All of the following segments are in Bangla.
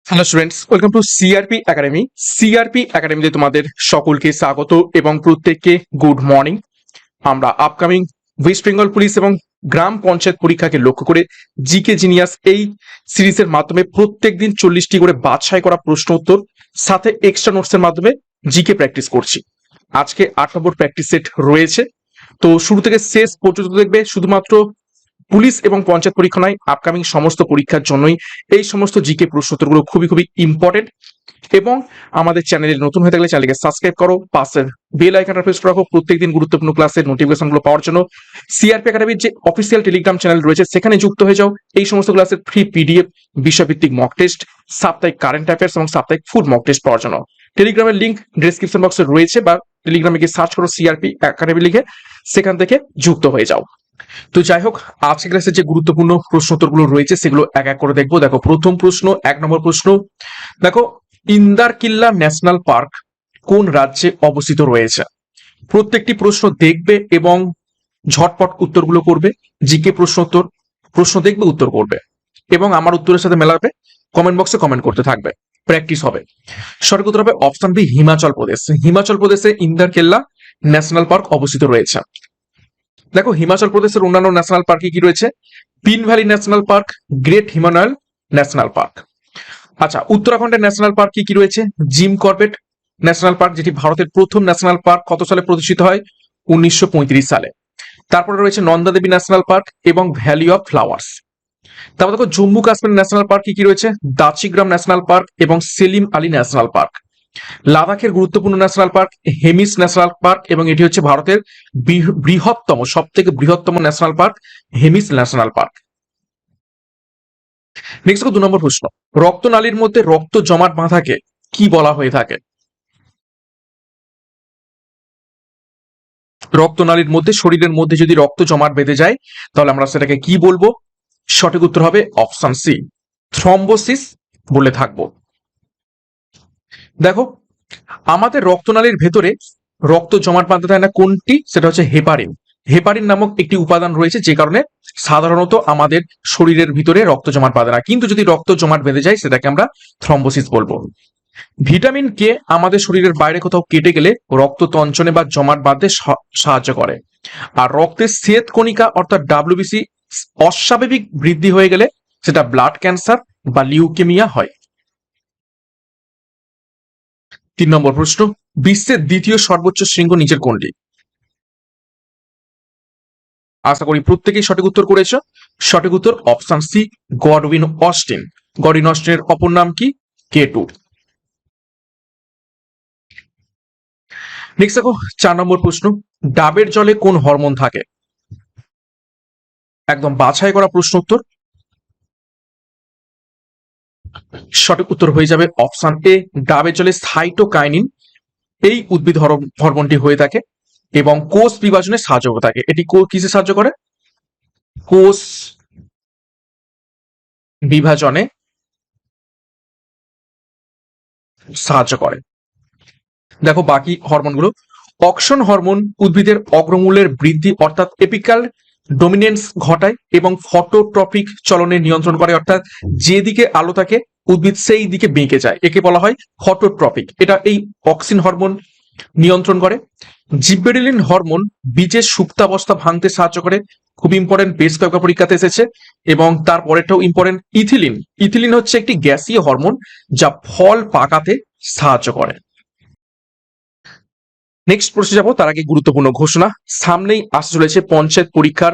Hello students, welcome to CRP academy. CRP একাডেমিতে তোমাদের সকলকে স্বাগত এবং প্রত্যেককে গুড মর্নিং। আমরা আপকামিং ওয়েস্ট বেঙ্গল পুলিশ এবং গ্রাম পঞ্চায়েত পরীক্ষাকে লক্ষ্য করে জিকে জিনিয়াস এই সিরিজের মাধ্যমে প্রত্যেক দিন 40টি করে বাছাই করা প্রশ্ন উত্তর সাথে এক্সট্রা নোটসের মাধ্যমে জিকে প্র্যাকটিস করছি। আজকে 8 নম্বর প্র্যাকটিস সেট রয়েছে। তো শুরু থেকে শেষ পর্যন্ত দেখবে, শুধুমাত্র পুলিশ এবং পঞ্চায়েত পরীক্ষা নয়, আপকামিং সমস্ত পরীক্ষার জন্যই এই সমস্ত জিকে প্রশ্নোত্তরগুলো খুবই খুবই ইম্পর্টেন্ট। এবং আমাদের চ্যানেলে নতুন হয়ে থাকলে চ্যানেলকে সাবস্ক্রাইব করো, পাশের বেল আইকনটা প্রেস রাখো প্রত্যেকদিন গুরুত্বপূর্ণ ক্লাসের নোটিফিকেশনগুলো পাওয়ার জন্য। সিআরপি একাডেমির যে অফিসিয়াল টেলিগ্রাম চ্যানেল রয়েছে সেখানে যুক্ত হয়ে যাও। এই সমস্ত ক্লাসের ফ্রি পিডিএফ, বিষয়ভিত্তিক মক টেস্ট, সাপ্তাহিক কারেন্ট অ্যাফেয়ার্স এবং সাপ্তাহিক ফুড মক টেস্ট পাওয়ার জন্য। টেলিগ্রামের লিঙ্ক ডেসক্রিপশন বক্সে রয়েছে, বা টেলিগ্রামে গিয়ে সার্চ করো সিআরপি একাডেমি লিখে, সেখান থেকে যুক্ত হয়ে যাও। তো যাই হোক, আজকের ক্লাসে যে গুরুত্বপূর্ণ প্রশ্ন উত্তরগুলো রয়েছে সেগুলো এক এক করে দেখবো। দেখো, প্রথম প্রশ্ন, 1 নম্বর প্রশ্ন। দেখো, ইন্দারকিল্লা ন্যাশনাল পার্ক কোন রাজ্যে অবস্থিত রয়েছে? প্রত্যেকটি প্রশ্ন দেখবে এবং ঝটপট উত্তরগুলো করবে। জিকে প্রশ্ন দেখবে, উত্তর করবে এবং আমার উত্তরের সাথে মেলাবে। কমেন্ট বক্সে কমেন্ট করতে থাকবে, প্র্যাকটিস হবে। সঠিক উত্তর হবে অপশন বি, হিমাচল প্রদেশ। হিমাচল প্রদেশে ইন্দারকিল্লা ন্যাশনাল পার্ক অবস্থিত রয়েছে। দেখো, হিমাচল প্রদেশের অন্যান্য ন্যাশনাল পার্কে কি রয়েছে? Pin valley national park, great Himalayan national park. আচ্ছা, উত্তরাখণ্ডের ন্যাশনাল পার্ক কি কি রয়েছে? জিম করবেট ন্যাশনাল পার্ক, যেটি ভারতের প্রথম ন্যাশনাল পার্ক, কত সালে প্রতিষ্ঠিত হয়? 1935 সালে। তারপরে রয়েছে নন্দা দেবী ন্যাশনাল পার্ক এবং ভ্যালি অফ ফ্লাওয়ার্স। তারপর দেখো, জম্মু কাশ্মীর ন্যাশনাল পার্ক কি কি রয়েছে? দাচিগ্রাম ন্যাশনাল পার্ক এবং সেলিম আলী ন্যাশনাল পার্ক। লাদাখের গুরুত্বপূর্ণ national park Hemis national park, এবং এটি হচ্ছে ভারতের বৃহত্তম, সব থেকে বৃহত্তম national park Hemis national park. Next 2 নম্বর প্রশ্ন, রক্তনালীর মধ্যে রক্ত জমাট বাঁধাকে কি বলা হয়ে থাকে? রক্তনালীর মধ্যে, শরীরের মধ্যে যদি রক্ত জমাট বেঁধে যায় তাহলে আমরা সেটাকে কি বলবো? সঠিক উত্তর হবে অপশন সি, থ্রম্বোসিস বলে থাকবো। দেখো, আমাদের রক্তনালীর ভেতরে রক্ত জমাট বাঁধতে হয় না কোনটি? সেটা হচ্ছে হেপারিন। হেপারিন নামক একটি উপাদান রয়েছে, যে কারণে সাধারণত আমাদের শরীরের ভিতরে রক্ত জমাট বাঁধে না, কিন্তু যদি রক্ত জমাট বেঁধে যায় সেটাকে আমরা থ্রম্বোসিস বলবো। ভিটামিন কে আমাদের শরীরের বাইরে কোথাও কেটে গেলে রক্ত তঞ্চনে বা জমাট বাঁধতে সাহায্য করে। আর রক্তের শ্বেত কণিকা অর্থাৎ ডাব্লিউবিসি অস্বাভাবিক বৃদ্ধি হয়ে গেলে সেটা ব্লাড ক্যান্সার বা লিউকেমিয়া হয়। 3 নম্বর প্রশ্ন, বিশ্বের দ্বিতীয় সর্বোচ্চ শৃঙ্গ নিচের কোনটি? আশা করি প্রত্যেকেই সঠিক উত্তর করেছ। সঠিক উত্তর option C, Godwin Austen. Godwin অস্টিনের অপর নাম কি? K2। নেক্সট দেখো, 4 নম্বর প্রশ্ন, ডাবের জলে কোন হরমোন থাকে? একদম বাছাই করা প্রশ্ন উত্তর। সঠিক উত্তর হয়ে যাবে অপশন এ, ডাবের জলে সাইটোকাইনিন এই উদ্ভিদ হরমোনটি হয়ে থাকে এবং কোষ বিভাজনে সাহায্য করে থাকে। এটি কিসে সাহায্য করে? কোষ বিভাজনে সাহায্য করে। দেখো বাকি হরমোনগুলো, অক্সন হরমোন উদ্ভিদের অগ্রমূলের বৃদ্ধি অর্থাৎ এপিক্যাল ডোমিনেন্স ঘটায় এবং ফটোট্রপিক চলনের নিয়ন্ত্রণ করে, অর্থাৎ যেদিকে আলো থাকে উদ্ভিদ সেই দিকে বেঁকে যায়, একে বলা হয় ফটোট্রপিক। এটা এই অক্সিন হরমোন নিয়ন্ত্রণ করে। জিব্বেরেলিন হরমোন বীজের সুপ্তাবস্থা ভাঙতে সাহায্য করে, খুব ইম্পর্টেন্ট, বেশ কয়েকটা পরীক্ষাতে এসেছে। এবং তারপরেটাও ইম্পর্টেন্ট, ইথিলিন। ইথিলিন হচ্ছে একটি গ্যাসীয় হরমোন যা ফল পাকাতে সাহায্য করে। নেক্সট প্রশ্নে যাবো, তার আগে গুরুত্বপূর্ণ ঘোষণা। সামনেই আসতে চলেছে পঞ্চায়েত পরীক্ষার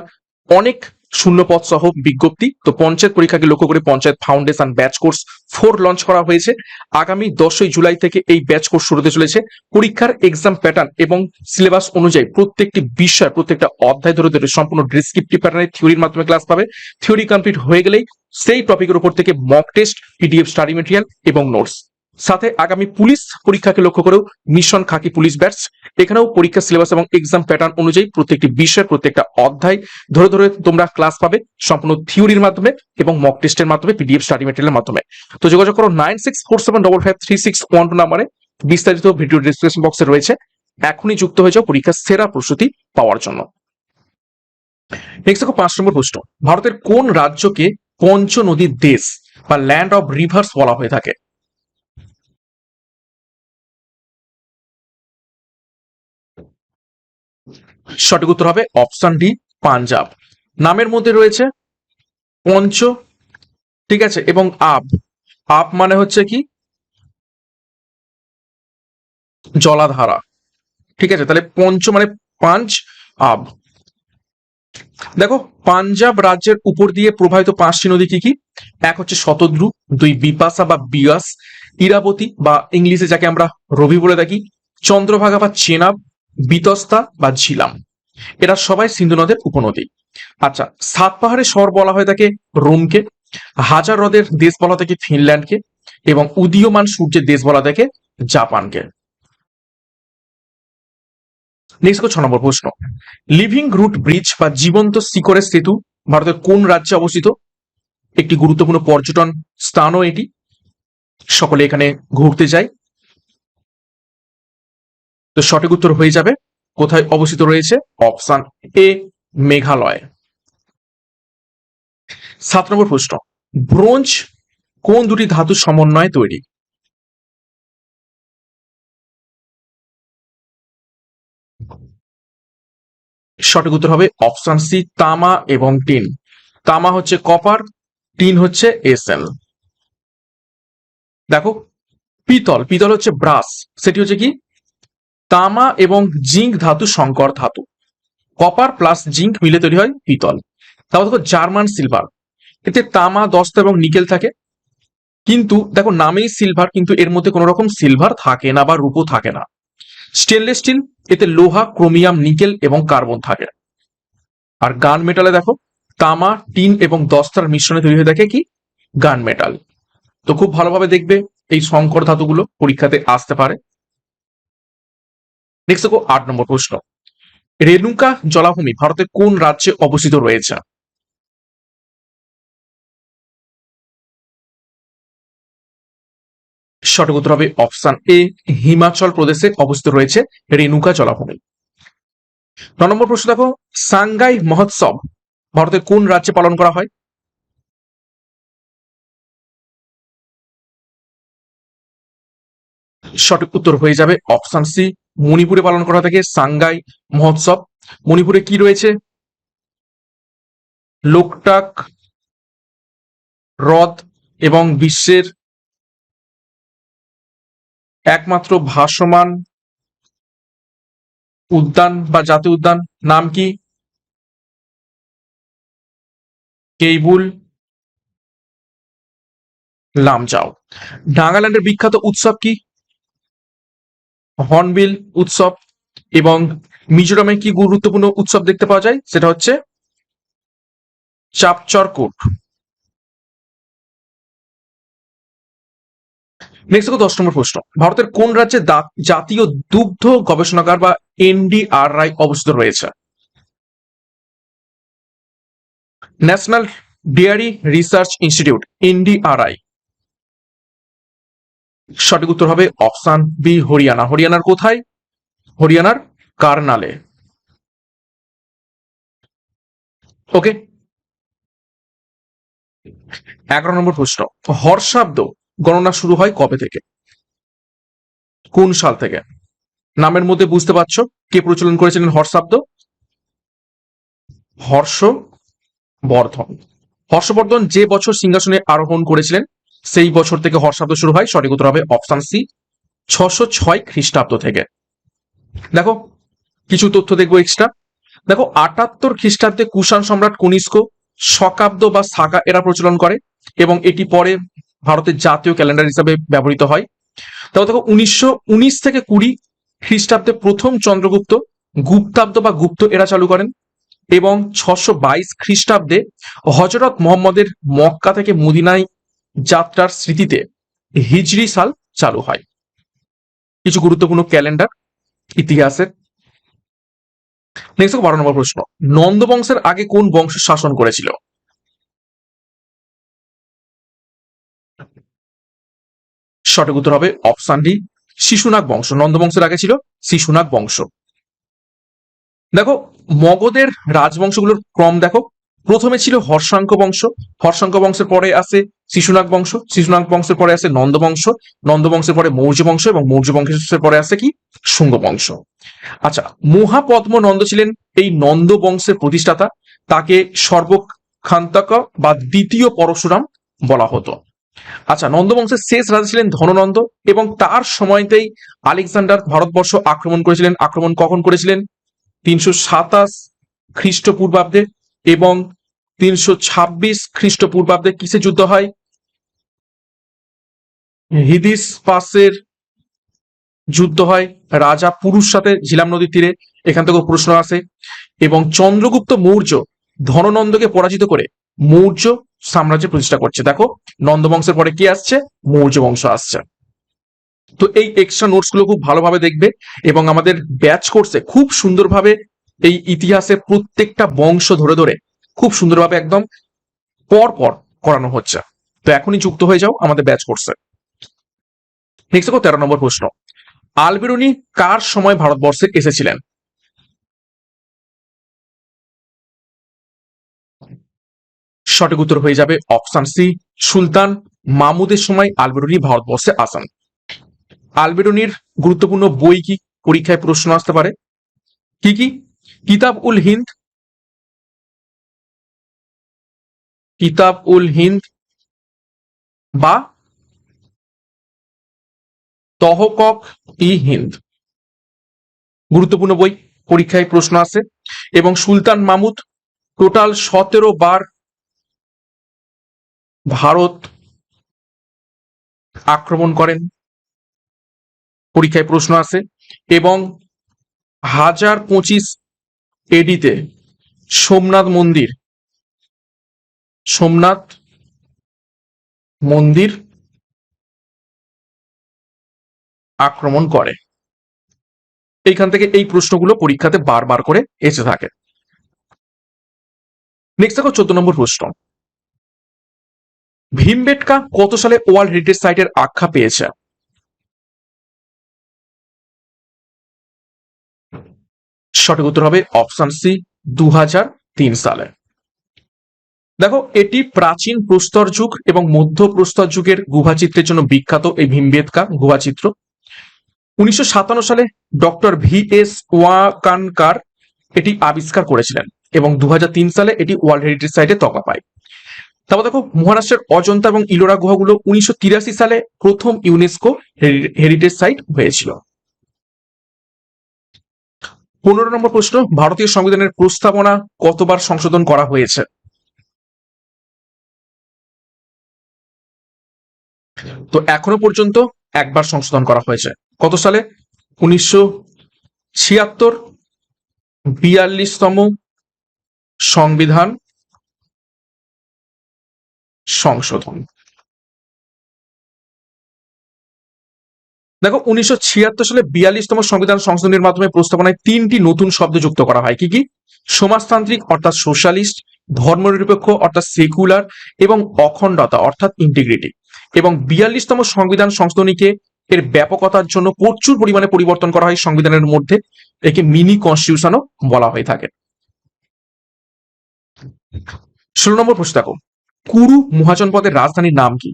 অনেক শূন্যপদ সহ বিজ্ঞপ্তি। তো পঞ্চায়েত পরীক্ষাকে লক্ষ্য করে panchayat foundation batch course 4 launch করা হয়েছে। আগামী 10ই জুলাই থেকে এই ব্যাচ কোর্স শুরু হতে চলেছে। পরীক্ষার এক্সাম প্যাটার্ন এবং সিলেবাস অনুযায়ী প্রত্যেকটি বিষয়, প্রত্যেকটা অধ্যায় ধরে ধরে সম্পূর্ণ ডেসক্রিপটিভ প্যাটার্নে থিওরির মাধ্যমে ক্লাস পাবে। থিওরি কমপ্লিট হয়ে গেলেই সেই টপিকের উপর থেকে mock test, PDF study material এবং নোটস। সাথে আগামী পুলিশ পরীক্ষাকে লক্ষ্য করেও মিশন খাকি পুলিশ ব্যাচ, এখানেও পরীক্ষা সিলেবাস এবং এক্সাম প্যাটার্ন অনুযায়ী প্রত্যেকটি বিষয়, প্রত্যেকটা অধ্যায় ধরে ধরে তোমরা ক্লাস পাবে সম্পূর্ণ থিওরির মাধ্যমে এবং মক টেস্টের মাধ্যমে, পিডিএফ স্টাডি মেটেরিয়ালের মাধ্যমে। তো যোগাযোগ করো 9647553612 নাম্বারে। বিস্তারিত ভিডিও ডিসক্রিপশন বক্সে রয়েছে। এখনই যুক্ত হয়ে যাও পরীক্ষার সেরা প্রস্তুতি পাওয়ার জন্য। নেক্সট দেখো 5 নম্বর প্রশ্ন, ভারতের কোন রাজ্যকে পঞ্চ নদীর দেশ বা ল্যান্ড অফ রিভার্স বলা হয়ে থাকে? সঠিক উত্তর হবে অপশন ডি, পাঞ্জাব। নামের মধ্যে রয়েছে পঞ্চ, ঠিক আছে, এবং আব। আব মানে হচ্ছে কি জলাধারা, ঠিক আছে, তাহলে পঞ্চ মানে পাঞ্চ, আব। দেখো, পাঞ্জাব রাজ্যের উপর দিয়ে প্রবাহিত 5টি নদী কি কি? এক হচ্ছে শতদ্রু, দুই বিপাশা বা বিয়াস, ইরাবতী বা ইংলিশে যাকে আমরা রবি বলে থাকি, চন্দ্রভাগা বা চেনাব, বিতস্তা বা ঝিলাম। এরা সবাই সিন্ধু নদের উপনদী। আচ্ছা, সাত পাহাড়ের শহর বলা হয়ে থাকে রোমকে, হাজার হ্রদের দেশ বলা থাকে ফিনল্যান্ডকে, এবং উদীয়মান সূর্যের দেশ বলা থাকে জাপানকে। নেক্সট 6 নম্বর প্রশ্ন, লিভিং রুট ব্রিজ বা জীবন্ত শিখরের সেতু ভারতের কোন রাজ্যে অবস্থিত? একটি গুরুত্বপূর্ণ পর্যটন স্থানও এটি, সকলে এখানে ঘুরতে যায়। তো সঠিক উত্তর হয়ে যাবে কোথায় অবস্থিত রয়েছে? Option A, Meghalaya. 7 নম্বর প্রশ্ন, ব্রোঞ্জ কোন দুটি ধাতুর সমন্বয়ে তৈরি? সঠিক উত্তর হবে অপশন সি, তামা এবং টিন। তামা হচ্ছে কপার, টিন হচ্ছে এসএল। দেখো, পিতল, পিতল হচ্ছে ব্রাস, সেটি হচ্ছে কি তামা এবং জিঙ্ক ধাতু সংকর ধাতু। কপার প্লাস জিঙ্ক মিলে তৈরি হয় পিতল। তারপর দেখো জার্মান সিলভার, এতে তামা, দস্তা এবং নিকেল থাকে। কিন্তু দেখো নামেই সিলভার, কিন্তু এর মধ্যে কোনো রকম সিলভার থাকে না বা রূপো থাকে না। স্টেনলেস স্টিল, এতে লোহা, ক্রোমিয়াম, নিকেল এবং কার্বন থাকে। আর গান মেটালে দেখো তামা, টিন এবং দস্তার মিশ্রণে তৈরি হয়ে থাকে কি গান মেটাল। তো খুব ভালোভাবে দেখবে, এই সংকর ধাতুগুলো পরীক্ষাতে আসতে পারে। নেক্সট দেখো 8 নম্বর প্রশ্ন, রেণুকা জলাভূমি ভারতের কোন রাজ্যে অবস্থিত রয়েছে? সঠিক উত্তর হবে অপশন এ, হিমাচল প্রদেশে অবস্থিত রয়েছে রেণুকা জলাভূমি। 9 নম্বর প্রশ্ন দেখো, সাংগাই মহোৎসব ভারতের কোন রাজ্যে পালন করা হয়? সঠিক উত্তর হয়ে যাবে অপশন সি, মণিপুরে পালন করা থাকে সাংগাই মহোৎসব। মণিপুরে কি রয়েছে? লোকটাক হ্রদ এবং বিশ্বের একমাত্র ভাসমান উদ্যান বা জাতীয় উদ্যান, নাম কি? কেইবুল লামজাও। নাগাল্যান্ডের বিখ্যাত উৎসব কি? হর্নবিল উৎসব। এবং মিজোরামে কি গুরুত্বপূর্ণ উৎসব দেখতে পাওয়া যায়? সেটা হচ্ছে চাপচরকুট। নেক্সট দেখো 10 নম্বর প্রশ্ন, ভারতের কোন রাজ্যে জাতীয় দুগ্ধ গবেষণাগার বা এনডিআরআই অবস্থিত রয়েছে? National dairy research institute, NDRI. সঠিক উত্তর হবে অপশন বি, হরিয়ানা। হরিয়ানার কোথায়? হরিয়ানার কারনালে। ওকে। 11 নম্বর প্রশ্ন, হর্ষাব্দ গণনা শুরু হয় কবে থেকে, কোন সাল থেকে? নামের মধ্যে বুঝতে পারছো কে প্রচলন করেছিলেন হর্ষাব্দ? হর্ষবর্ধন। হর্ষবর্ধন যে বছর সিংহাসনে আরোহণ করেছিলেন সেই বছর থেকে হর্ষাব্দ শুরু হয়। সঠিক উত্তর হবে অপশন সি, 606 খ্রিস্টাব্দ থেকে। দেখো কিছু তথ্য দেখবো এক্সট্রা। দেখো 78 খ্রিস্টাব্দে কুষাণ সম্রাট কনিষ্ক শকাব্দ বা সাকা এরা প্রচলন করে, এবং এটি পরে ভারতের জাতীয় ক্যালেন্ডার হিসাবে ব্যবহৃত হয়। তারপর দেখো 1919 থেকে 20 খ্রিস্টাব্দে প্রথম চন্দ্রগুপ্ত গুপ্তাব্দ বা গুপ্ত এরা চালু করেন, এবং 622 খ্রিস্টাব্দে হজরত মোহাম্মদের মক্কা থেকে মদিনায় যাত্রার স্মৃতিতে হিজরি সাল চালু হয়। কিছু গুরুত্বপূর্ণ ক্যালেন্ডার ইতিহাসের। নেক্সট 12 নম্বর প্রশ্ন, নন্দ বংশের আগে কোন বংশ শাসন করেছিল? সঠিক উত্তর হবে অপশন ডি, শিশুনাগ বংশ। নন্দ বংশের আগে ছিল শিশুনাগ বংশ। দেখো মগধের রাজবংশগুলোর ক্রম দেখো, প্রথমে ছিল হর্ষাঙ্ক বংশ, হর্ষাঙ্ক বংশের পরে আসে শিশুনাগ বংশ, শিশুনাগ বংশের পরে আসে নন্দ বংশ, নন্দ বংশের পরে মৌর্য বংশ এবং মৌর্য বংশের পরে আসে কি শুঙ্গ বংশ। আচ্ছা, মহাপদ্ম নন্দ ছিলেন এই নন্দ বংশের প্রতিষ্ঠাতা, তাকে সর্বক্ষান্তক বা দ্বিতীয় পরশুরাম বলা হতো। আচ্ছা, নন্দ বংশের শেষ রাজা ছিলেন ধননন্দ এবং তার সময়তেই আলেকজান্ডার ভারতবর্ষ আক্রমণ করেছিলেন। আক্রমণ কখন করেছিলেন? 327 খ্রিস্টপূর্বাব্দে এবং 326 খ্রিস্টপূর্বাব্দে। কিসে যুদ্ধ হয়? হিদিসপাসের যুদ্ধ হয় রাজা পুরুষ সাথে ঝিলাম নদীর তীরে, এখান থেকে প্রশ্ন আসে। এবং চন্দ্রগুপ্ত মৌর্য ধননন্দকে পরাজিত করে মৌর্য সাম্রাজ্য প্রতিষ্ঠা করছে। দেখো, নন্দ বংশের পরে কি আসছে? মৌর্য বংশ আসছে। তো এই এক্সট্রা নোটস গুলো খুব ভালোভাবে দেখবে এবং আমাদের ব্যাচ কোর্সে খুব সুন্দরভাবে এই ইতিহাসের প্রত্যেকটা বংশ ধরে ধরে খুব সুন্দরভাবে একদম পর পর করানো হচ্ছে। তো এখনই যুক্ত হয়ে যাও আমাদের ব্যাচ কোর্সে। নেক্সট দেখো 13 নম্বর প্রশ্ন, আলবেরুনি কার সময় ভারতবর্ষে এসেছিলেন? সঠিক উত্তর হয়ে যাবে অপশন সি, সুলতান মাহমুদের সময় আলবেরুনি ভারতবর্ষে আসেন। আলবেরুনির গুরুত্বপূর্ণ বই কি? পরীক্ষায় প্রশ্ন আসতে পারে। কি কি? কিতাব উল হিন্দ, কিতাব উল হিন্দ বা তহকক ই হিন্দ, গুরুত্বপূর্ণ বই, পরীক্ষায় প্রশ্ন আসে। এবং সুলতান মাহমুদ টোটাল 17 বার ভারত আক্রমণ করেন, পরীক্ষায় প্রশ্ন আসে। এবং 1025 এডিতে সোমনাথ মন্দির, সোমনাথ মন্দির আক্রমণ করে। এইখান থেকে এই প্রশ্নগুলো পরীক্ষাতে বারবার করে এসে থাকে। নেক্সট দেখো 14 নম্বর প্রশ্ন, ভীমবেটকা কত সালে ওয়ার্ল্ড হেরিটেজ সাইটের আখ্যা পেয়েছে? সঠিক উত্তর হবে অপশন সি, 2003 সালে। দেখো, এটি প্রাচীন প্রস্তর যুগ এবং মধ্য প্রস্তর যুগের গুহাচিত্রের জন্য বিখ্যাত। এই ভীমবেটকা গুহাচিত্র 1957 সালে ডক্টর VS ওয়াকানকার এটি আবিষ্কার করেছিলেন এবং 2003 সালে এটি ওয়ার্ল্ড হেরিটেজ সাইটে তকমা পায়। তারপর দেখো, মহারাষ্ট্রের অজন্তা এবং ইলোরা গুহাগুলো 1983 সালে প্রথম ইউনেস্কো হেরিটেজ সাইট হয়েছিল। 15 নম্বর প্রশ্ন, ভারতীয় সংবিধানের প্রস্তাবনা কতবার সংশোধন করা হয়েছে? তো এখনো পর্যন্ত একবার সংশোধন করা হয়েছে। কত সালে? 1976 42তম সংবিধান সংশোধন। দেখো, 1976 সালে 42তম সংবিধান সংশোধনের মাধ্যমে প্রস্তাবনায় 3টি নতুন শব্দ যুক্ত করা হয়। কি কি? সমাজতান্ত্রিক অর্থাৎ সোশ্যালিস্ট, ধর্মনিরপেক্ষ অর্থাৎ সেকুলার এবং অখণ্ডতা অর্থাৎ ইন্টিগ্রিটি। এবং 42তম সংবিধান সংশোধনীকে এর ব্যাপকতার জন্য প্রচুর পরিমাণে পরিবর্তন করা হয় সংবিধানের মধ্যে, একে মিনি কনস্টিটিউশনও বলা হয়ে থাকে। 16 নম্বর প্রশ্ন দেখো, কুরু মহাজনপদের রাজধানীর নাম কি?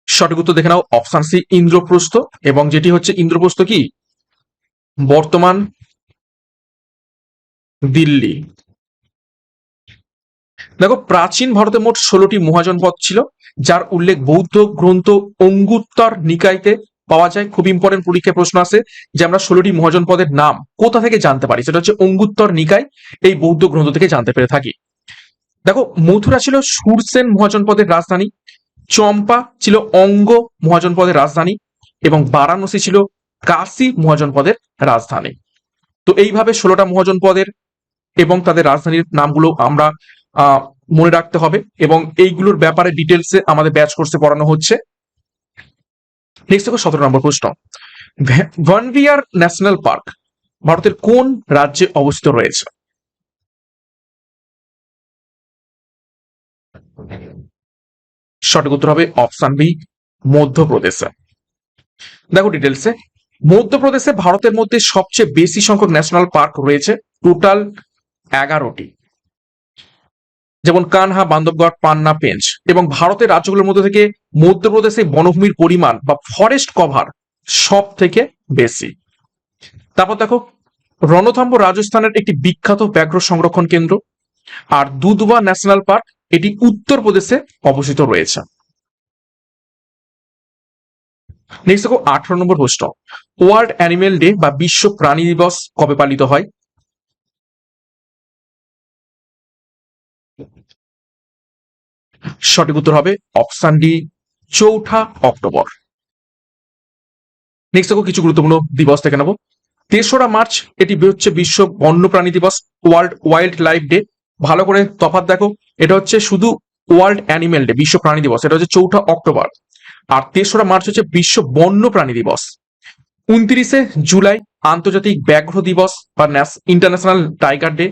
সঠিক উত্তর দেখে নাও অপশন সি, ইন্দ্রপ্রস্থ। এবং যেটি হচ্ছে ইন্দ্রপ্রস্থ কি বর্তমান দিল্লি। দেখো, প্রাচীন ভারতে মোট 16টি মহাজনপদ ছিল, যার উল্লেখ বৌদ্ধ গ্রন্থ অঙ্গুত্তর নিকায়তে পাওয়া যায়। খুব ইম্পর্টেন্ট, পরীক্ষায় প্রশ্ন আসে যে আমরা 16টি মহাজনপদের নাম কোথা থেকে জানতে পারি, সেটা হচ্ছে অঙ্গুত্তর নিকায়, এই বৌদ্ধ গ্রন্থ থেকে জানতে পেরে থাকি। দেখো, মথুরা ছিল সুরসেন মহাজনপদের রাজধানী, চম্পা ছিল অঙ্গ মহাজনপদের রাজধানী এবং বারাণসী ছিল কাশী মহাজনপদের রাজধানী। তো এইভাবে 16টা মহাজনপদের এবং তাদের রাজধানীর নামগুলো আমরা মনে রাখতে হবে এবং এইগুলোর ব্যাপারে ডিটেলসে আমাদের ব্যাচ কোর্সে পড়ানো হচ্ছে। নেক্সট দেখো 17 নম্বর প্রশ্ন, ভানভিয়ার ন্যাশনাল পার্ক ভারতের কোন রাজ্যে অবস্থিত রয়েছে? সঠিক উত্তর হবে অপশন বি, মধ্যপ্রদেশে। দেখো ডিটেলসে, মধ্যপ্রদেশে ভারতের মধ্যে সবচেয়ে বেশি সংখ্যক ন্যাশনাল পার্ক রয়েছে, টোটাল 11টি, যেমন কানহা, বান্ধবগড়, পান্না, পেঞ্চ। এবং ভারতের রাজ্যগুলোর মধ্যে থেকে মধ্যপ্রদেশে বনভূমির পরিমাণ বা ফরেস্ট কভার সব থেকে বেশি। তারপর দেখো, রণথম্ভ রাজস্থানের একটি বিখ্যাত ব্যাঘ্র সংরক্ষণ কেন্দ্র। আর দুধওয়া ন্যাশনাল পার্ক, এটি উত্তরপ্রদেশে অবস্থিত রয়েছে। নেক্সট দেখো 18 নম্বর প্রশ্ন, ওয়ার্ল্ড অ্যানিমেল ডে বা বিশ্ব প্রাণী দিবস কবে পালিত হয়? সঠিক উত্তর হবে অপশন ডি, 4 অক্টোবর। নেক্সট দেখো কিছু গুরুত্বপূর্ণ দিবস থেকে নেব। 3রা মার্চ, এটি হচ্ছে বিশ্ব বন্যপ্রাণী দিবস, ওয়ার্ল্ড ওয়াইল্ড লাইফ ডে। ভালো করে তফাৎ দেখো, এটা হচ্ছে শুধু ওয়ার্ল্ড অ্যানিমেল ডে, বিশ্ব প্রাণী দিবস, এটা হচ্ছে 4 অক্টোবর। আর 3রা মার্চ হচ্ছে বিশ্ব বন্যপ্রাণী দিবস। 29 জুলাই আন্তর্জাতিক ব্যাঘ্র দিবস বা ইন্টারন্যাশনাল টাইগার ডে।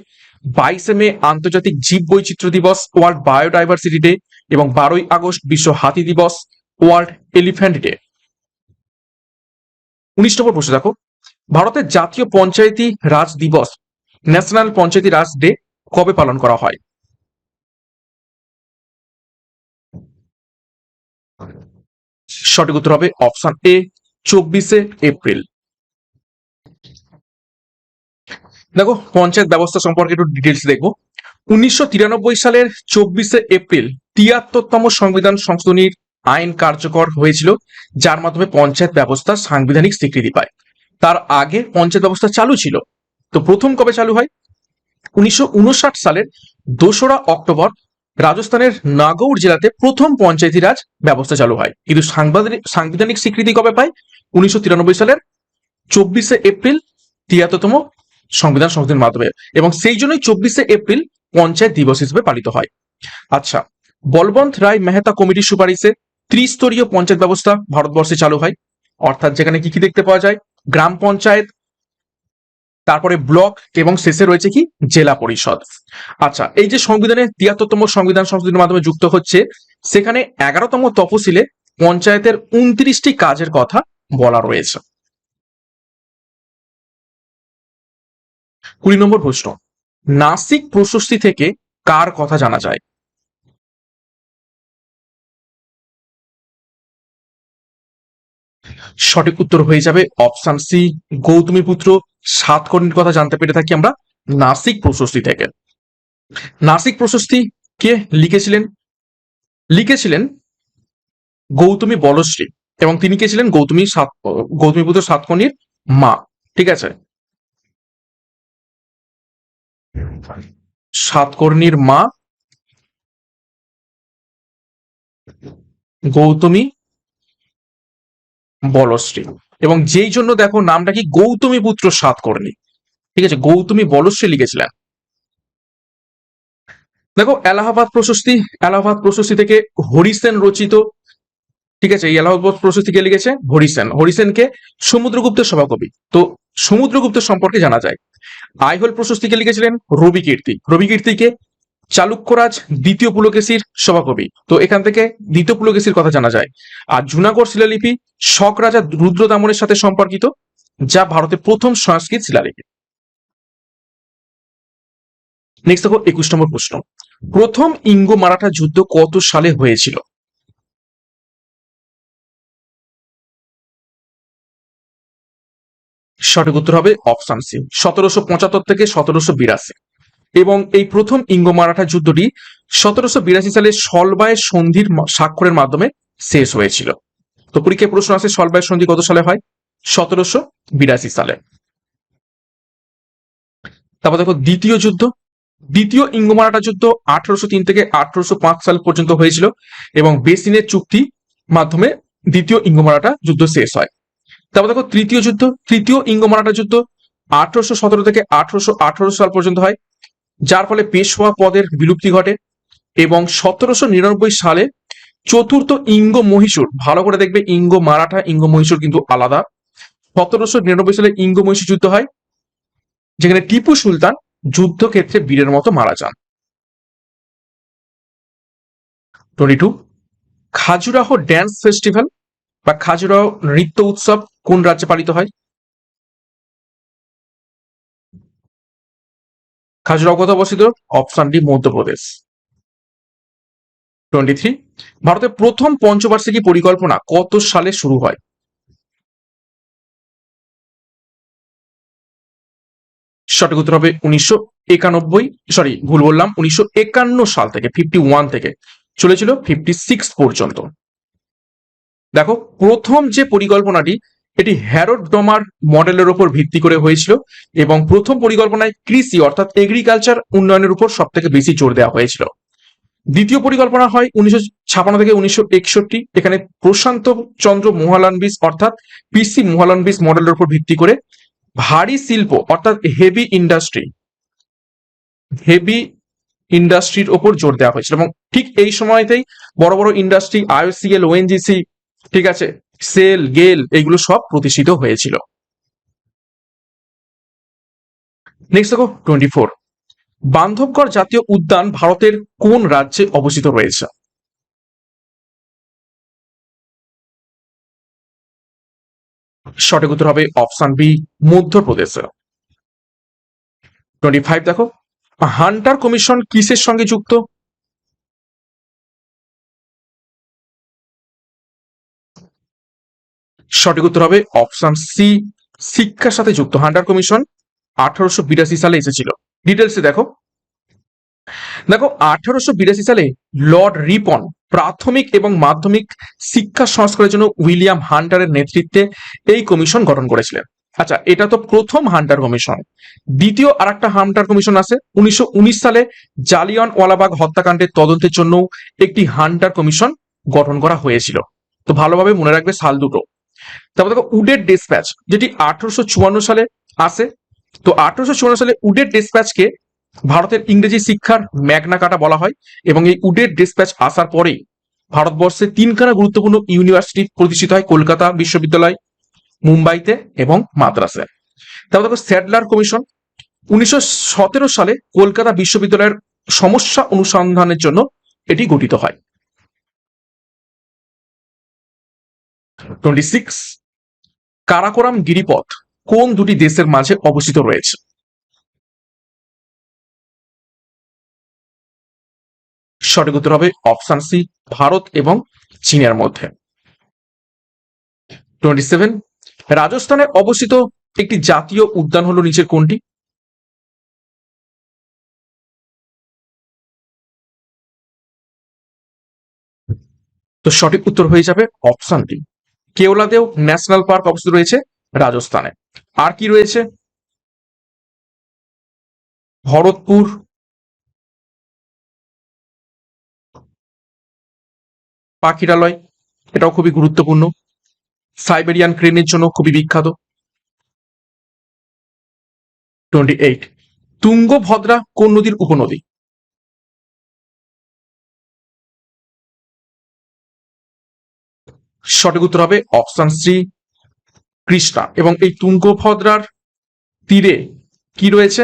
22 মে আন্তর্জাতিক জীব বৈচিত্র্য দিবস, ওয়ার্ল্ড বায়োডাইভার্সিটি ডে। এবং 12ই আগস্ট বিশ্ব হাতি দিবস, ওয়ার্ল্ড এলিফ্যান্ট ডে। 19 নম্বর প্রশ্ন দেখো, ভারতের জাতীয় পঞ্চায়েতি রাজ দিবস, ন্যাশনাল পঞ্চায়েতি রাজ ডে কবে পালন করা হয়? সঠিক উত্তর হবে অপশন এ, 24 এপ্রিল। দেখো পঞ্চায়েত ব্যবস্থা সম্পর্কে একটু ডিটেলস দেখবো। 1993 সালের 24 এপ্রিল 73তম সংবিধান সংশোধনীর আইন কার্যকর হয়েছিল, যার মাধ্যমে পঞ্চায়েত ব্যবস্থা সাংবিধানিক স্বীকৃতি পায়। তার আগে পঞ্চায়েত ব্যবস্থা চালু ছিল। তো প্রথম কবে চালু হয়? 1959 সালের 2রা অক্টোবর রাজস্থানের নাগৌর জেলাতে প্রথম পঞ্চায়েতি রাজ ব্যবস্থা চালু হয়। কিন্তু সাংবিধানিক স্বীকৃতি কবে পায়? 1993 সালের 24 এপ্রিল 73তম সংবিধান সংশোধনের মাধ্যমে। এবং সেই জন্যই 24 এপ্রিল পঞ্চায়েত দিবস হিসেবে পালিত হয়। আচ্ছা, বলবন্ত রায় মেহতা কমিটির সুপারিশে ত্রিস্তরীয় পঞ্চায়েত ব্যবস্থা ভারতবর্ষে চালু হয়। অর্থাৎ যেখানে কি কি দেখতে পাওয়া যায়? গ্রাম পঞ্চায়েত, তারপরে ব্লক, এবং শেষে রয়েছে কি? জেলা পরিষদ। আচ্ছা, এই যে সংবিধানের 73তম সংবিধান সংশোধনের মাধ্যমে যুক্ত হচ্ছে, সেখানে 11তম তফসিলে পঞ্চায়েতের 29টি কাজের কথা বলা রয়েছে। 20 নম্বর প্রশ্ন, নাসিক প্রশস্তি থেকে কার কথা জানা যায়? সঠিক উত্তর হয়ে যাবে অপশন সি, গৌতমীপুত্র সাতকর্ণীর কথা জানতে পেরে থাকি আমরা নাসিক প্রশস্তি থেকে। নাসিক প্রশস্তি কে লিখেছিলেন? লিখেছিলেন গৌতমী বলশ্রী, এবং তিনি কে ছিলেন? গৌতমীপুত্র সাতকর্ণীর মা। ঠিক আছে, সাতকর্ণীর মা গৌতমী বলশ্রী। এবং যেই জন্য দেখো নামটা কি গৌতমীপুত্র সাতকর্ণী। ঠিক আছে, গৌতমী বলশ্রী লিখেছিলেন। দেখো এলাহাবাদ প্রশস্তি থেকে হরিসেন রচিত। ঠিক আছে, এই এলাহাবাদ প্রশস্তি কে লিখেছে? হরিসেনকে সমুদ্রগুপ্তের সভাকবি। তো সমুদ্রগুপ্ত সম্পর্কে জানা যায়। আইহোল প্রশস্তিকে লিখেছিলেন রবিকীর্তিকে চালুক্যরাজ দ্বিতীয় পুলকেশীর সভাকবি। তো এখান থেকে দ্বিতীয় পুলকেশীর কথা জানা যায়। আর জুনাগড় শিলালিপি শক রাজা রুদ্রদামনের সাথে সম্পর্কিত, যা ভারতের প্রথম সংস্কৃত শিলালিপি। নেক্সট দেখো 21 নম্বর প্রশ্ন, প্রথম ইঙ্গো মারাঠা যুদ্ধ কত সালে হয়েছিল? সঠিক উত্তর হবে অপশন সি, 1775 থেকে 1782। এবং এই প্রথম ইঙ্গো মারাঠা যুদ্ধটি 1782 সালে সলবায় সন্ধির স্বাক্ষরের মাধ্যমে শেষ হয়েছিল। তো পরীক্ষায় প্রশ্ন আছে, সলবায় সন্ধি কত সালে হয়? 1782 সালে। তারপর দেখো দ্বিতীয় ইঙ্গো মারাঠা যুদ্ধ 1803 থেকে 1805 সাল পর্যন্ত হয়েছিল, এবং বেসিনের চুক্তি মাধ্যমে দ্বিতীয় ইঙ্গো মারাঠা যুদ্ধ শেষ হয়। তারপর দেখো তৃতীয় ইঙ্গো মারাঠা যুদ্ধ 1817 থেকে 1818 সাল পর্যন্ত হয়, যার ফলে পেশওয়া পদের বিলুপ্তি ঘটে। এবং 1799 সালে চতুর্থ ইঙ্গো মহীশূর, ভালো করে দেখবে ইঙ্গো মারাঠা ইঙ্গো মহীশূর কিন্তু আলাদা। 1799 সালে ইঙ্গো মহীশূর যুদ্ধ হয়, যেখানে টিপু সুলতান যুদ্ধক্ষেত্রে বীরের মতো মারা যান। 22 খাজুরাহো ড্যান্স ফেস্টিভ্যাল বা খাজুরাহো নৃত্য উৎসব কোন রাজ্যে পালিত হয়? খাজুরাও কোথায় অবস্থিত? Option D Madhya Pradesh. 23, ভারতের প্রথম পঞ্চবার্ষিকী পরিকল্পনা কত সালে শুরু হয়? সঠিক উত্তর হবে 1991, সরি ভুল বললাম, 1951 সাল থেকে, 51 থেকে চলেছিল 56 পর্যন্ত। দেখো, প্রথম যে পরিকল্পনাটি এটি হ্যারোড ডমার মডেলের উপর ভিত্তি করে হয়েছিল এবং প্রথম পরিকল্পনায় কৃষি অর্থাৎ এগ্রিকালচার উন্নয়নের উপর সব থেকে বেশি জোর দেওয়া হয়েছিল। দ্বিতীয় পরিকল্পনা হয় 1956 থেকে 1961, এখানে প্রশান্ত চন্দ্র মোহালানবিস অর্থাৎ পিসি মোহালানবিস মডেলের উপর ভিত্তি করে ভারী শিল্প অর্থাৎ হেভি ইন্ডাস্ট্রির ওপর জোর দেওয়া হয়েছিল এবং ঠিক এই সময়তেই বড় বড় ইন্ডাস্ট্রি আইওসিএল, ওএনজিসি, ঠিক আছে, সেল, গেল, এইগুলো সব প্রতিষ্ঠিত হয়েছিল। নেক্সট দেখো 24, বান্ধবগড় জাতীয় উদ্যান ভারতের কোন রাজ্যে অবস্থিত রয়েছে? সঠিক উত্তর হবে অপশন বি মধ্যপ্রদেশে। 25 দেখো, হান্টার কমিশন কিসের সঙ্গে যুক্ত? সঠিক উত্তর হবে অপশন সি শিক্ষার সাথে যুক্ত। হান্টার কমিশন 1882 সালে এসেছিল। ডিটেলসে দেখো, 1882 সালে লর্ড রিপন প্রাথমিক এবং মাধ্যমিক শিক্ষা সংস্কারের জন্য উইলিয়াম হান্টারের নেতৃত্বে এই কমিশন গঠন করেছিলেন। আচ্ছা, এটা তো প্রথম হান্টার কমিশন। দ্বিতীয় আর একটা হান্টার কমিশন আছে 1919 সালে জালিয়ানওয়ালাবাগ হত্যাকাণ্ডের তদন্তের জন্য একটি হান্টার কমিশন গঠন করা হয়েছিল। তো ভালোভাবে মনে রাখবে সাল দুটো। তারপর দেখো উডের ডিসপ্যাচ, যেটি 1854 সালে আসে। তো 1854 সালে উডের ডিসপ্যাচকে ভারতের ইংরেজি শিক্ষার ম্যাগনা কার্টা বলা হয় এবং এই উডের ডিসপ্যাচ আসার পরেই ভারতবর্ষে তিনখানা গুরুত্বপূর্ণ ইউনিভার্সিটি প্রতিষ্ঠিত হয়, কলকাতা বিশ্ববিদ্যালয়, মুম্বাইতে এবং মাদ্রাসে। তারপর দেখো স্যাডলার কমিশন, 1917 সালে কলকাতা বিশ্ববিদ্যালয়ের সমস্যা অনুসন্ধানের জন্য এটি গঠিত হয়। 26, কারাকোরাম গিরিপথ কোন দুটি দেশের মাঝে অবস্থিত রয়েছে? সঠিক উত্তর হবে অপশন সি ভারত এবং চীনের মধ্যে। 27, রাজস্থানে অবস্থিত একটি জাতীয় উদ্যান হলো নিচের কোনটি? তো সঠিক উত্তর হয়ে যাবে option D Keoladeo national park অবস্থিত রয়েছে রাজস্থানে। আর কি রয়েছে? ভরতপুর, পাখিরালয়, এটাও খুবই গুরুত্বপূর্ণ, সাইবেরিয়ান ক্রেনের জন্য খুবই বিখ্যাত। 28, তুঙ্গভদ্রা কোন নদীর উপনদী? সঠিক উত্তর হবে অপশন সি কৃষ্ণা। এবং এই তুঙ্গভদ্রার তীরে কি রয়েছে?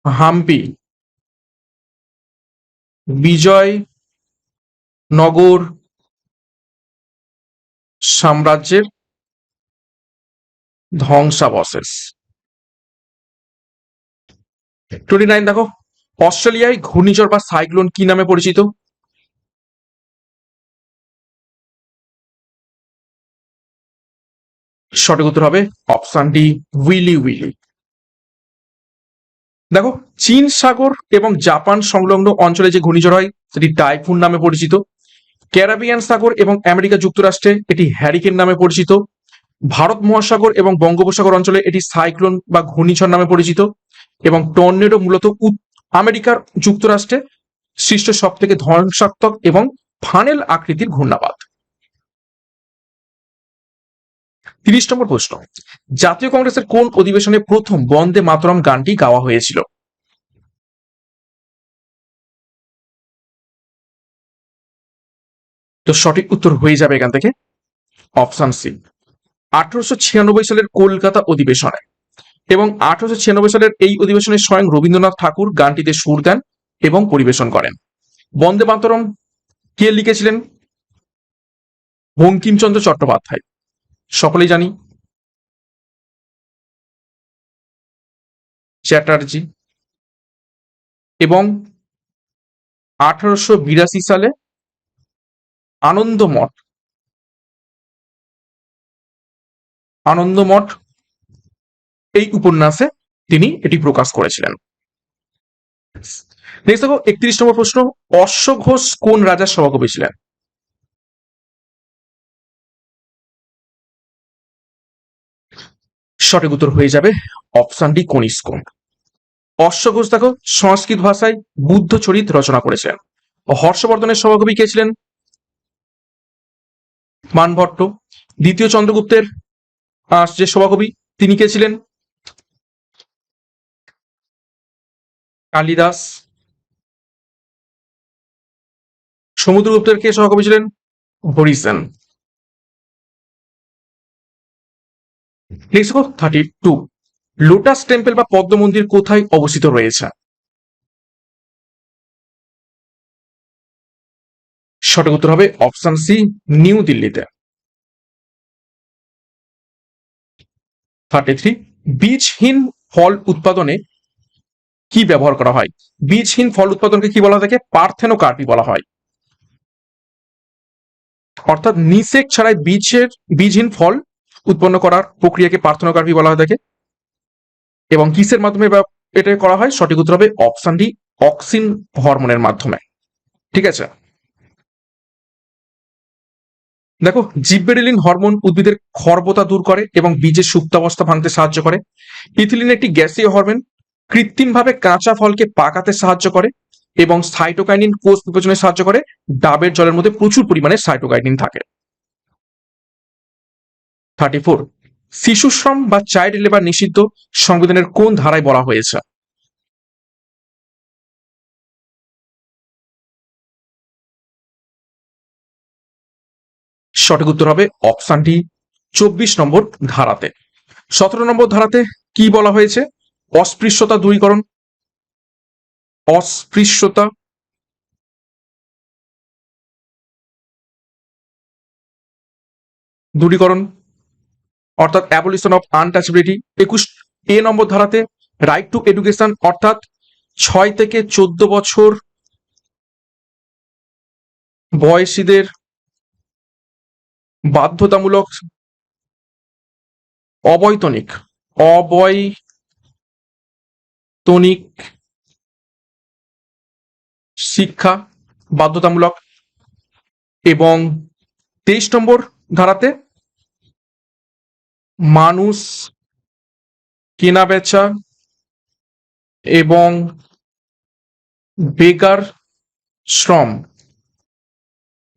হাম্পি, বিজয়নগর সাম্রাজ্যের ধ্বংসাবশেষ। 29 দেখো, অস্ট্রেলিয়ায় ঘূর্ণিঝড় বা সাইক্লোন কি নামে পরিচিত? সঠিক উত্তর হবে অপশন ডি উইলি উইলি। দেখো, চীন সাগর এবং জাপান সংলগ্ন অঞ্চলে যে ঘূর্ণিঝড় হয় সেটি টাইফুন নামে পরিচিত। ক্যারিবিয়ান সাগর এবং আমেরিকা যুক্তরাষ্ট্রে এটি হ্যারিকেন নামে পরিচিত। ভারত মহাসাগর এবং বঙ্গোপসাগর অঞ্চলে এটি সাইক্লোন বা ঘূর্ণিঝড় নামে পরিচিত। এবং টর্নেডো মূলত আমেরিকার যুক্তরাষ্ট্রে সৃষ্ট সব থেকে ধ্বংসাত্মক এবং ফানেল আকৃতির ঘূর্ণাবাত। 30 নম্বর প্রশ্ন, জাতীয় কংগ্রেসের কোন অধিবেশনে প্রথম বন্দে মাতরম গানটি গাওয়া হয়েছিল? তো সঠিক উত্তর হয়ে যাবে এখান থেকে অপশন সি 1896 সালের কলকাতা অধিবেশনে। এবং 1896 সালের এই অধিবেশনে স্বয়ং রবীন্দ্রনাথ ঠাকুর গানটিতে সুর দেন এবং পরিবেশন করেন। বন্দে মাতরম কে লিখেছিলেন? বঙ্কিমচন্দ্র চট্টোপাধ্যায়। সকলেই জানি, চ্যাটার্জি। এবং 1882 সালে আনন্দমঠ আনন্দমঠ এই উপন্যাসে তিনি এটি প্রকাশ করেছিলেন। নেক্সট দেখো 31 নম্বর প্রশ্ন, অশ্বঘোষ কোন রাজার সভাকবি ছিলেন? সঠিক উত্তর হয়ে যাবে অপশন ডি কনিষ্ক। অশ্বঘোষ দেখো সংস্কৃত ভাষায় বুদ্ধচরিত রচনা করেছিলেন। হর্ষবর্ধনের সভাকবি কে ছিলেন? মানভট্ট। দ্বিতীয় চন্দ্রগুপ্তের যে সভাকবি তিনি কে ছিলেন? কালিদাস। সমুদ্রগুপ্তের কে সভাকবি ছিলেন? হরিসেন। নেক্সট 32, লোটাস টেম্পল বা পদ্ম মন্দির কোথায় অবস্থিত রয়েছে? সঠিক উত্তর হবে অপশন সি, নিউ দিল্লিতে। 33, বীজহীন ফল উৎপাদনে কি ব্যবহার করা হয়? বীজহীন ফল উৎপাদনকে কি বলা থাকে? পার্থেনোকার্পি বলা হয়। অর্থাৎ নিষেক ছাড়াই বীজহীন ফল উৎপন্ন করার প্রক্রিয়াকে পার্থেনোকার্পি বলা হয়ে থাকে। এবং কিসের মাধ্যমে এটা করা হয়? সঠিক উত্তর হবে অপশন ডি, অক্সিন হরমোনের মাধ্যমে। ঠিক আছে, দেখো জিব্বেরেলিন হরমোন উদ্ভিদের খর্বতা দূর করে এবং বীজের সুপ্তাবস্থা ভাঙতে সাহায্য করে। ইথিলিন একটি গ্যাসীয় হরমোন, কৃত্রিমভাবে কাঁচা ফলকে পাকাতে সাহায্য করে এবং সাইটোকাইনিন কোষ বিভাজনে সাহায্য করে। ডাবের জলের মধ্যে প্রচুর পরিমাণে সাইটোকাইনিন থাকে। 34, শিশুশ্রম বা চাইল্ড লেবার নিষিদ্ধ সংবিধানের কোন ধারায় বলা হয়েছে? সঠিক উত্তর হবে অপশন ডি, 24 নম্বর ধারাতে। 17 নম্বর ধারাতে কি বলা হয়েছে? অস্পৃশ্যতা দূরীকরণ। অস্পৃশ্যতা দূরীকরণ অর্থাৎ অ্যাবলিশন অফ আনটাচেবিলিটি। 21 নম্বর ধারাতে রাইট টু এডুকেশন অর্থাৎ 6 থেকে 14 বছর বয়সীদের বাধ্যতামূলক অবৈতনিক শিক্ষা বাধ্যতামূলক। এবং 23 নম্বর ধারাতে মানুষ কেনা বেচা এবং বেকার শ্রম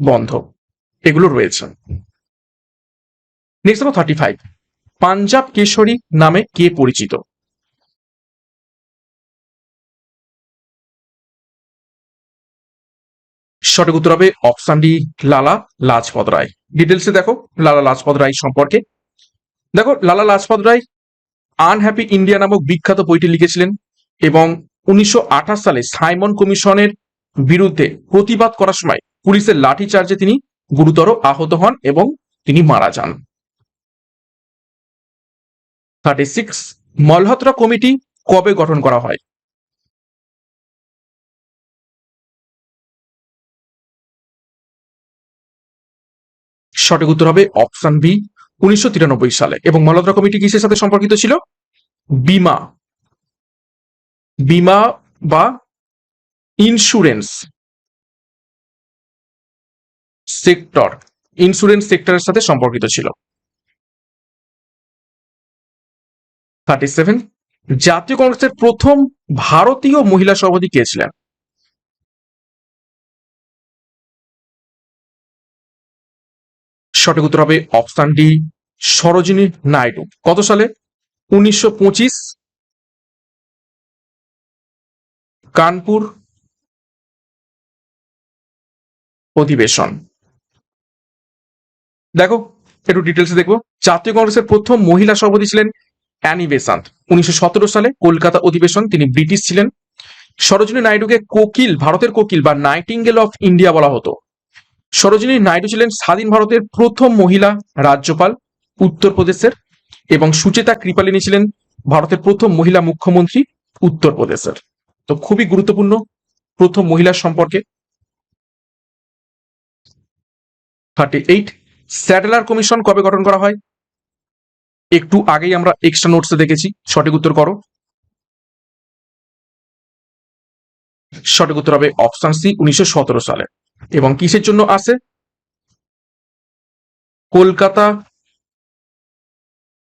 বন্ধ, এগুলো রয়েছে। নেক্সট 35, পাঞ্জাব কেশরী নামে কে পরিচিত? সঠিক উত্তর হবে অপশন ডি, লালা লাজপত রায়। ডিটেলসে দেখো লালা লাজপত রায় সম্পর্কে। দেখো লালা লাজপত রায় আনহ্যাপি ইন্ডিয়া নামক বিখ্যাত বইটি লিখেছিলেন এবং 1928 সালে সাইমন কমিশনের বিরুদ্ধে প্রতিবাদ করার সময় পুলিশের লাঠিচার্জে তিনি গুরুতর আহত হন এবং তিনি মারা যান। 36, মলহোত্রা কমিটি কবে গঠন করা হয়? সঠিক উত্তর হবে অপশন বি, 1993 সালে। এবং মলহোত্রা কমিটি কিসের সাথে সম্পর্কিত ছিল? বিমা বা ইন্স্যুরেন্স সেক্টরের সাথে সম্পর্কিত ছিল। 37, জাতীয় কংগ্রেসের প্রথম ভারতীয় মহিলা সভাপতি কে ছিলেন? সঠিক উত্তর হবে অপশন ডি, সরোজিনী নাইডু। কত সালে? 1925 কানপুর অধিবেশন। দেখো একটু ডিটেলসে দেখবো। জাতীয় কংগ্রেসের প্রথম মহিলা সভাপতি ছিলেন অ্যানি বেসান্ত। 1917 সালে কলকাতা অধিবেশন, তিনি ব্রিটিশ ছিলেন। সরোজিনী নাইডুকে কোকিল, ভারতের কোকিল বা নাইটিঙ্গেল অফ ইন্ডিয়া বলা হতো। সরোজিনী নাইডু ছিলেন স্বাধীন ভারতের প্রথম মহিলা রাজ্যপাল উত্তরপ্রদেশের, এবং সুচেতা কৃপালিনী ছিলেন ভারতের প্রথম মহিলা মুখ্যমন্ত্রী উত্তরপ্রদেশের। তো খুবই গুরুত্বপূর্ণ প্রথম মহিলার সম্পর্কে। 38 স্যাডলার কমিশন কবে গঠন করা হয়? একটু আগেই আমরা এক্সট্রা নোটসে দেখেছি। সঠিক উত্তর করো। সঠিক উত্তর হবে অপশন সি 1917 সালে। এবং কিসের জন্য আসে? কলকাতা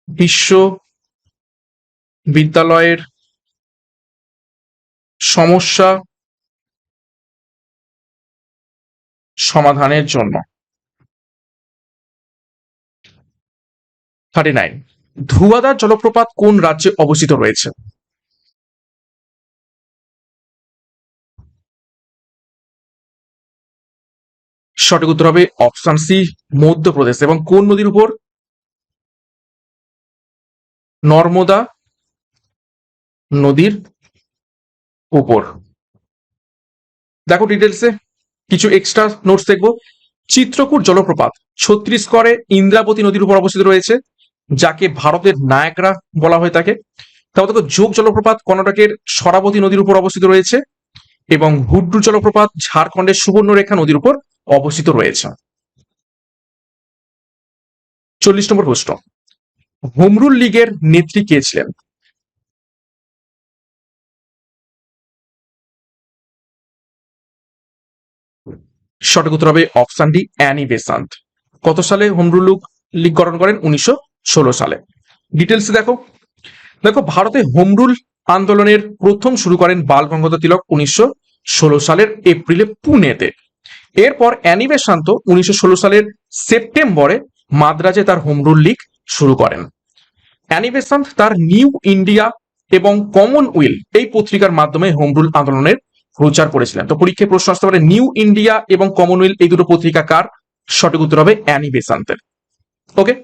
বিশ্ববিদ্যালয়ের সমস্যা সমাধানের জন্য। 39 ধুয়াধার জলপ্রপাত কোন রাজ্যে অবস্থিত রয়েছে? সঠিক উত্তর হবে অপশন সি মধ্যপ্রদেশ। এবং কোন নদীর উপর? নর্মদা নদীর উপর। দেখো ডিটেলসে কিছু এক্সট্রা নোটস দেখবো। চিত্রকূট জলপ্রপাত ছত্তিশগড়ে ইন্দ্রাবতী নদীর উপর অবস্থিত রয়েছে, যাকে ভারতের নায়াগ্রা বলা হয়ে থাকে। তারপর দেখো যোগ জলপ্রপাত কর্ণাটকের শরাবতী নদীর উপর অবস্থিত রয়েছে, এবং হুড্রু জলপ্রপাত ঝাড়খণ্ডের সুবর্ণরেখা নদীর উপর অবস্থিত রয়েছে। 40 নম্বর প্রশ্ন, হোমরুল লীগের নেত্রী কে ছিলেন? সঠিক উত্তর হবে অপশন ডি অ্যানি বেসান্ত। কত সালে হোমরুল লীগ গঠন করেন? 1916 সালে। ডিটেলস দেখো। দেখো ভারতে হোমরুল আন্দোলনের প্রথম শুরু করেন বাল গঙ্গাধর তিলক 1916 সালের এপ্রিলে পুনেতে। এরপর অ্যানি বেসান্ত 1916 সালের সেপ্টেম্বরে মাদ্রাজে তার হোমরুল লীগ শুরু করেন। অ্যানি বেসান্ত তার নিউ ইন্ডিয়া এবং কমনওয়েলথ এই পত্রিকার মাধ্যমে হোমরুল আন্দোলনের প্রচার করেছিলেন। তো পরীক্ষায় প্রশ্ন আসতে পারে নিউ ইন্ডিয়া এবং কমনওয়েলথ এই দুটো পত্রিকা কার? সঠিক উত্তর হবে অ্যানি বেসান্তের। ওকে,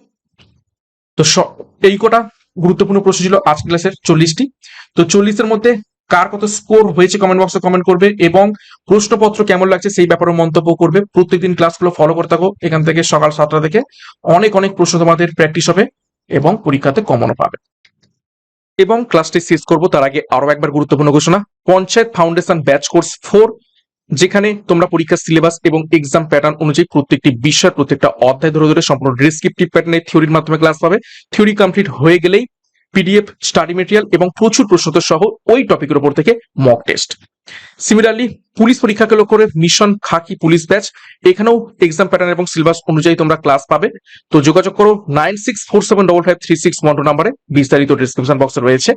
তো এই কটা গুরুত্বপূর্ণ প্রশ্ন ছিল আজকের ক্লাসের 40টি। তো 40-এর মধ্যে কার কত স্কোর হয়েছে কমেন্ট বক্সে কমেন্ট করবে, এবং প্রশ্নপত্র কেমন লাগছে সেই ব্যাপারে মন্তব্য করবে। প্রত্যেকদিন ক্লাসগুলো ফলো করতে থাকো। এখান থেকে সকাল 7টা থেকে অনেক অনেক প্রশ্ন তোমাদের প্র্যাকটিস হবে এবং পরীক্ষাতে কমনও পাবে। এবং ক্লাসটি শেষ করবো তার আগে আরো একবার গুরুত্বপূর্ণ ঘোষণা, পঞ্চায়েত ফাউন্ডেশন ব্যাচ কোর্স 4, যেখানে তোমরা পরীক্ষার সিলেবাস এবং এক্সাম প্যাটার্ন অনুযায়ী প্রত্যেকটি বিষয়ের প্রত্যেকটা অধ্যায় ধরে ধরে সম্পূর্ণ ডেসক্রিপটিভ প্যাটার্নে থিওরির মাধ্যমে ক্লাস পাবে। থিওরি কমপ্লিট হয়ে গেলেই পিডিএফ, স্টাডি মেটেরিয়াল এবং প্রচুর প্রশ্নোত্তর সহ ওই টপিকের উপর থেকে মক টেস্ট। সিমিলারলি পুলিশ পরীক্ষাকে লক্ষ্য করে মিশন খাকি পুলিশ ব্যাচ, এখানেও এক্সাম প্যাটার্ন এবং সিলেবাস অনুযায়ী তোমরা ক্লাস পাবে। তো যোগাযোগ করো 9647553612 নাম্বারে, বিস্তারিত ডিসক্রিপশন বক্সে রয়েছে।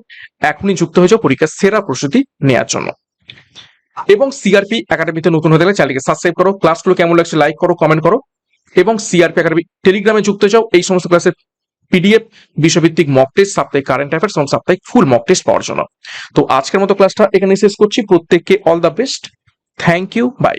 এখনই যুক্ত হয়ে যাও পরীক্ষার সেরা প্রস্তুতি নেওয়ার জন্য। এবং সিআরপি একাডেমিতে নতুন হয়ে থাকলে চ্যানেলকে সাবস্ক্রাইব করো। ক্লাসগুলো কেমন লাগছে লাইক করো, কমেন্ট করো, এবং সিআরপি একাডেমি টেলিগ্রামে যুক্ত হয়ে যাও এই সমস্ত ক্লাসের পিডিএফ, বিষয়ভিত্তিক মক টেস্ট, সাপ্তাহিক কারেন্ট অ্যাফেয়ার্স এবং সাপ্তাহিক ফুল মক টেস্ট পাওয়ার জন্য। তো আজকের মতো ক্লাসটা এখানে শেষ করছি। প্রত্যেককে all the best. Thank you, by.